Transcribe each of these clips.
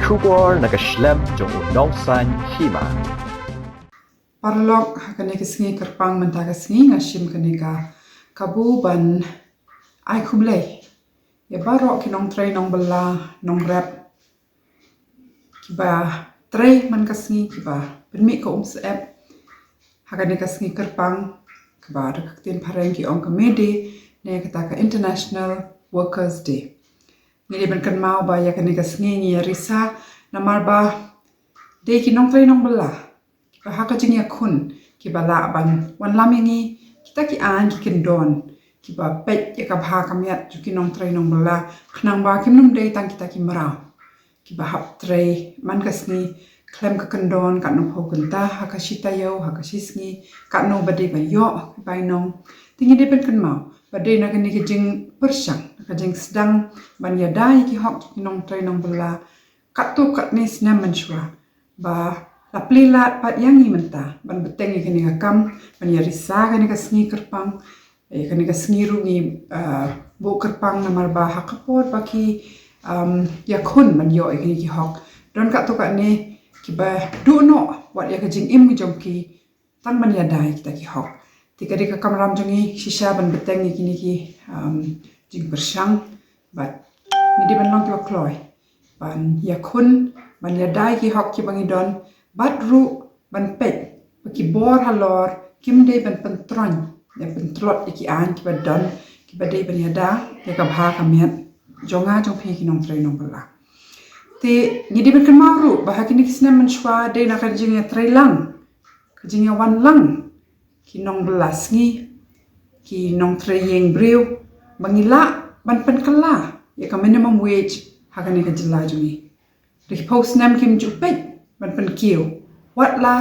Kubor nakaslem jong unongsan hima. Parlok kani kesengi kerpang mentah kesengi ngashim kani ka kabu ban ai kublai. Ya barok ki nong tray nong bela nong rap kiba tray man kesengi kiba permi ko seep hakani kesengi kerpang kiba dekaktin pareng ki ong komedi ne kata ka International Workers Day. Ngili ben kan mau ba ya kani kesengi ni risa namar ba de ki nong tray nong bela kiba haka jing ya kun kiba la ban wan lamingi kita ki an ki kendon kiba pet ya ka bha kamiat juki nong tray nong bela khnang ba kim num dei tang kita ki marau kiba hap tray man kasni klem ka kendon ka no phokenta haka shita yo haka shisngi ka no bade ba yo bai nong tingi de pen kan mau bade na kani ki jing persang ka jing sedang ban ya dai ki hok ki nong tray nong bela ka tu ka ni snam menshwa ba la plilat pat yang ni menta ban beteng ni kani ka kam ban ya risa kani ka sngi kerpang kani ka sngi ru ni bo kerpang namar ba hakapot baki ya kun man yo kani ki hok don ka tu ka ni ki ba du no wat ya ka jing im jom ki tan man ya dai kita ki hok tika de ka kamram jongi shisha ban beteng ni kini ki jing bersang bat ni de ban long ki kloi ban ya kun ban ya dai ki hok ki bangi don bat ru ban pet ki bor halor kim de ban pentron ya pentrot ki an ki ban don ki ba de ban ya da ya ka bha ka met jonga jong phi ki nong trai nong bala te ni de ban kan maru ba ha ki ni kisna man shwa de na ka jing ya trai lang ka jing ya wan lang ki nong bala sngi ki nong trai yeng brew bangila ban pen kala ya ka minimum wage ha ka ni ka jila jungi de post nam kim ju pet ban pen kiu wat la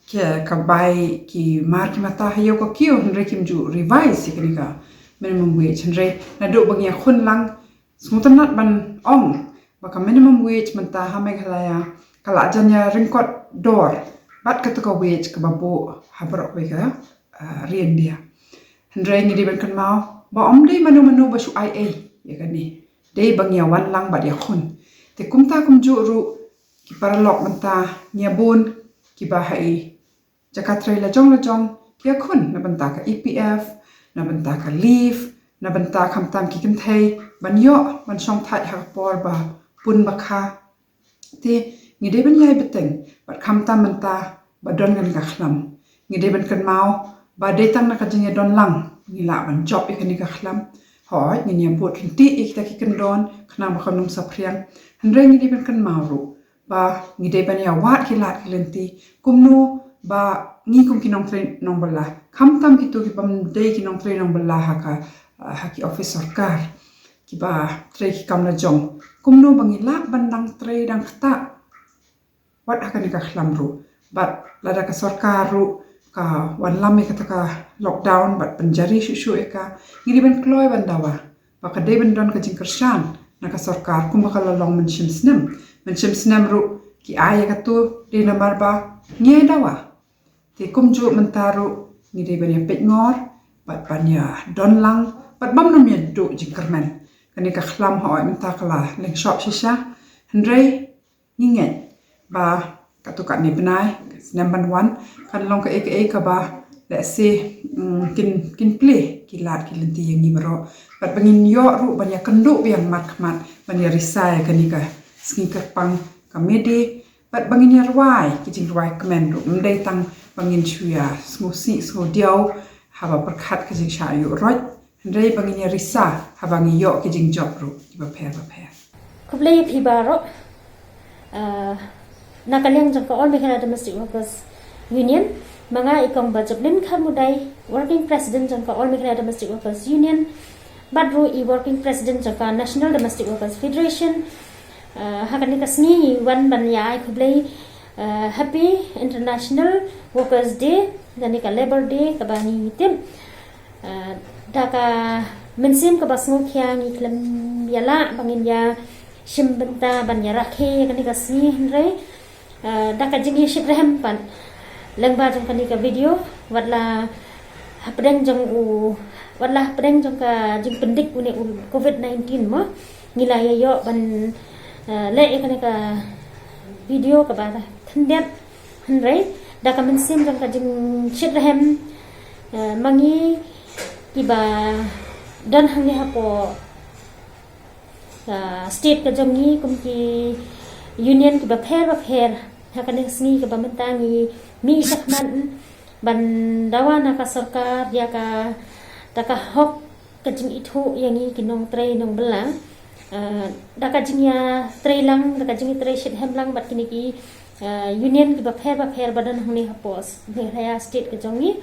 ke ka bai ki mar ki mata hayo ko kiu henre kim ju revise si ka minimum wage henre na do bang ya khun lang smutan nat ban ong baka minimum wage menta ha me khalaya kala janya ringkot dor bat ka to ka wage ka babu habro we ka rien dia henre ni di ban kan mau ba om dei manu ba su ia ya kan ni dei bang ya wan lang bat ya khun te kumta kum ju ru ki paralok menta nyabun ki bahai jakatrai la jong ki khun na banta ka EPF na banta ka leave na banta kham tam ki kim thai ban yo ban song thai ha por ba pun bakha te ngi de ban yai beteng bat kham tam menta ba don gan ka khlam ngi de ban kan mau ba de tang na ka jing don lang ngi la ban job e kan ka khlam hoi ngi nyam bot ti e ta ki kan don khna ba khanum sa priang hanre ngi de ban kan mau ru ba ngi de ban ya wat ki lat ki lenti kumnu ba ngi kum ki nong train nong bala kham tam ki tu ki bam de ki nong train nong bala ha ki office sarkar ki ba tre ki kam na jong kumnu bangi la bandang tre dang khata wat ha ka khlam ru bat lada ka sarkar ru ka wan lam ka ka lockdown bat penjari shu eka ngi ban kloi ban dawa ba ka de ban don ka jing kershan na ka sarkar kum ba ka long men shim snam ru ki aya ka tu de namar ba nge dawa te kum ju mentaru ngi de ban ya pet ngor bat ban ya don lang bat bam nom ya do jing kermen kani ka khlam hoi menta kala leng shop shisha hendrei nge ba ka tu ka ni benai snam ban wan kan long ka ka ba let's say kin play ki lat ki lenti yang ni bro bat bangin yo ru ban ya kendu biang mat ban ya risai kani ka skin kerpang kamedi bat bangin ya ruai ki jing ruai kemen ru mdei tang bangin chuya smo diau haba perkhat ki jing sha yu roi hendrei bangin ya risa habangi yo ki jing job ru ki ba pher kublai phi baro nakaleng jang ka all Meghalaya Domestic Workers Union manga ikong ba joblin khamudai working president jang ka all Meghalaya Domestic Workers Union badru I working president jang ka National Domestic Workers Federation hakani kasni wan ban ya kublai happy International Workers Day dan ka Labor Day ka bani tim daka mensim ka basngo khyang iklam yala bangin ya shimbenta ban ya rakhe kani kasni henre daka jingi shibraham pan lengba jong kani ka video watla hapdeng jong ka jing pendik une COVID-19 mo ngilaya yo ban le kani ka video ka ba thandet hanrei da ka mensim jong ka jing chitrahem mangi kiba dan hangni hapo state ka jongi kumki union kiba pher hakane sngi ka bamantangi mi sakman ban dawana ka sarkar ya ka taka hok ka jing itu yangi kinong tre nong belang daka jingya tre lang daka jingi tre shit hem lang bat kini ki union ki ba pher badan huni hapos raya state ka jongi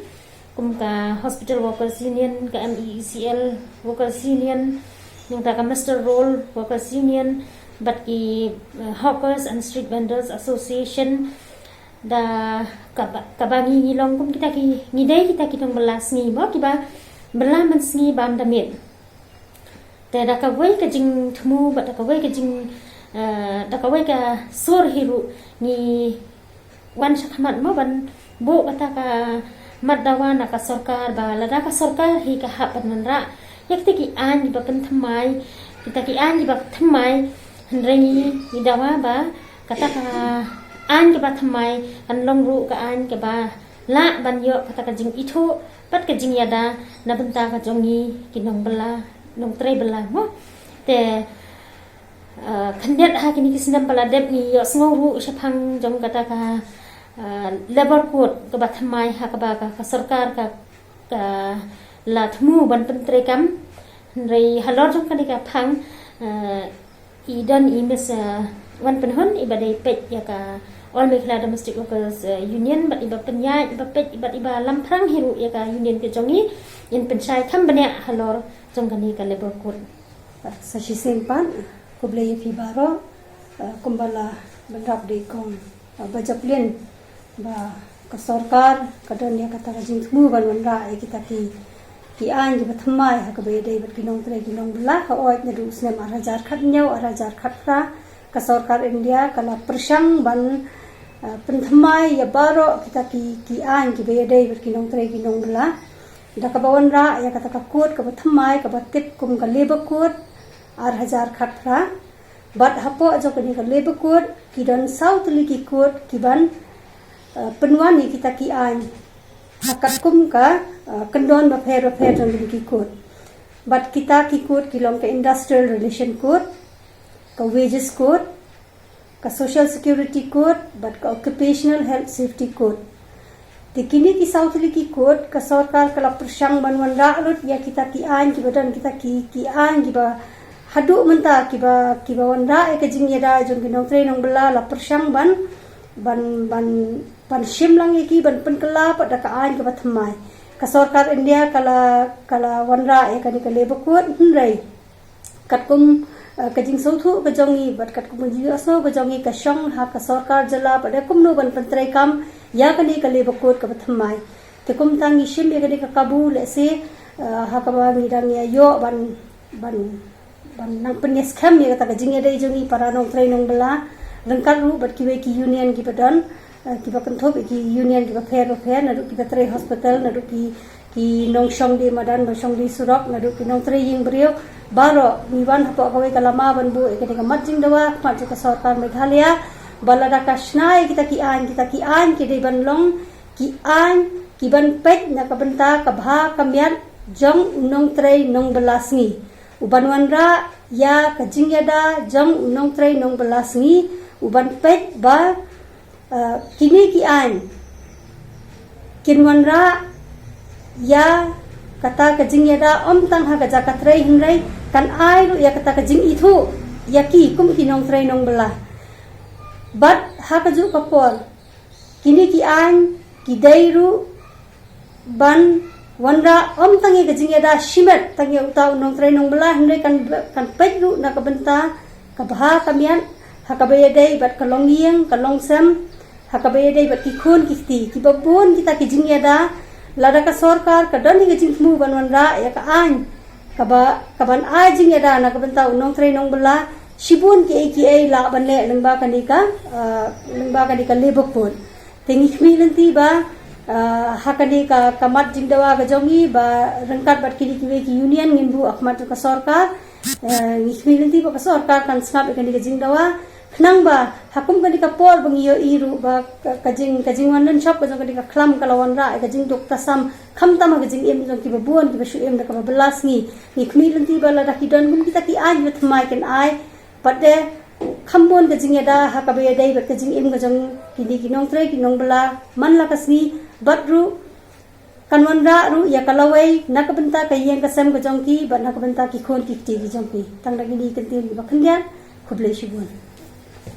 kumka hospital workers union ka MECL workers union yung taka master roll workers union bat ki hawkers and street vendors association da kabangi ngilong kum kita ki ngidai kita kitong belas ngi mo kiba belaman sngi bam damit te da ka wai ka jing thmu ba da ka wai ka jing da ka wai ka sor hiru ni wan sakhamat mo ban bo kata ka madawana ka sarkar ba lada ka sarkar hi ka hapan nanra yakti ki an ba pen thamai kita ki an ba thamai hanrengi ni dawa ba kata ka an ke ba thamai kan long ru ka an ke ba la ban yo kata ka jing itu pat ka jing yada na benta ka jongi kinong bela nong tre bela mo te khandet ha kini kisnam bala deb ni yo sngoru shapang jong kata ka labor code ka ba thamai ha ka ba ka sarkar ka la thmu ban pentre kam rei halor jong ka ka phang idan imes wan penhon ibadai pet ya ka All Meghalaya Domestic Workers Union bat iba penyai iba pet iba lamprang hiru ya ka union ke jongi in penchai tham banya halor jong kani ka labor code sa sisimpan kublay fi baro kumbala bandap de kong bajaplin ba ka sarkar kadon ya kata jing mu ban ra kita ki an ji bathamai ha ka be dei bat kinong tre kinong bla ka oit na du snem arajar khat nyau arajar khat ra ka sarkar India kala persang ban penthamai ya baro kita ki an ki be dei bat kinong tre kinong bla da ka bawan ra ya kata ka kut ka bathamai ka batip kum ka leba kut ar hajar khat ra bat hapo jo ka ni ka leba kut ki don south li ki kut ki ban penwani kita ki an hakat kum ka kendon ba pher jong ki kut bat kita ki kut ki long ka industrial relation kut ka wages code, ka social security code, but ka occupational health safety code. Ti kini ki sautli ki code ka sarkar kala persang banwan ra'lut ya kita ki an ki badan kita ki an ki ba hadu menta ki ba wan ra ka jing ya da jong ki nong tre nong bela la persang ban shim lang ki ban pen kala pa da ka an ki ba thamai ka sarkar India kala wan ra ka ni ka labor code rai kat kum kajing sauthu ka jongi bat kat kum ji aso ka jongi ka shong ha ka sarkar jala pada kum no ban pantrai kam ya kani ka leba kot ka bathamai te kum tangi shim ya kani ka kabul se ha ka ba mi dang ya yo ban nang penyes kham ya ka jing ya dei jongi para nong trai nong bela lengkap ru bat ki ki union ki badan ki ba kan thop ki union ki ba fair na ru ki trai hospital na ru ki nong shong di madan ba shong di surok na ru ki nong trai ying brio baro niwan hapo kawai kalama banbu ikati ka matjing dawa matjing ka sarkar Meghalaya balada ka shnai kita ki an ki dei banlong ki an ki ban pet na ka benta ka bha ka miat jong nong trai nong belasngi ubanwan ra ya ka jingyada jong nong trai nong belasngi uban pet ba kini ki an kinwan ra ya kata kajing yada om tang ha kaja katrai hingrai kan ai lu ya kata kajing itu yaki kum kinong trai nong bela bat ha kaju kapor kini ki an ki dairu ban wanra om tang kajing yada shimet tang utau nong trai nong bela hingrai kan pet lu na ka benta ka bha kamian ha ka be dai bat kalong yeng kalong sam ha ka be dai bat ki khun ki babon kita kajing yada lada ka sarkar ka dani ka jingmu banwan ra ya ka an ka ban a jing ya da na ka banta unong trai nong bela shibun ki la ban le lengba ka ni ka lebokpon tengi khmi lenti ba ha ka ni ka kamat jing dawa ka jongi ba rangkat bat ki union ngimbu akmat ka sarkar ni khmi lenti ba ka sarkar kan snap ka ni ka jing dawa nang ba hakum ka dika por bang iyo iru ba kajing wanan shop ka jong ka dika klam kalawan ra kajing dokta sam kham tama kajing em jong ki ba buan ki ba shu em da ka ba belas ni khmi lanti ba la da ki don gum kita ki ai with mai kan ai but de khambon kajing ada ha ka be dai ba kajing em ka jong ki nong tre ki nong bala man la kasni batru kanwan ra ru ya kalawai nakabenta kayeng kasam ka jong ki ba nakabenta ki khon ki ti ki jong ki tang da gi ni kan tin ba khandian khuble shibun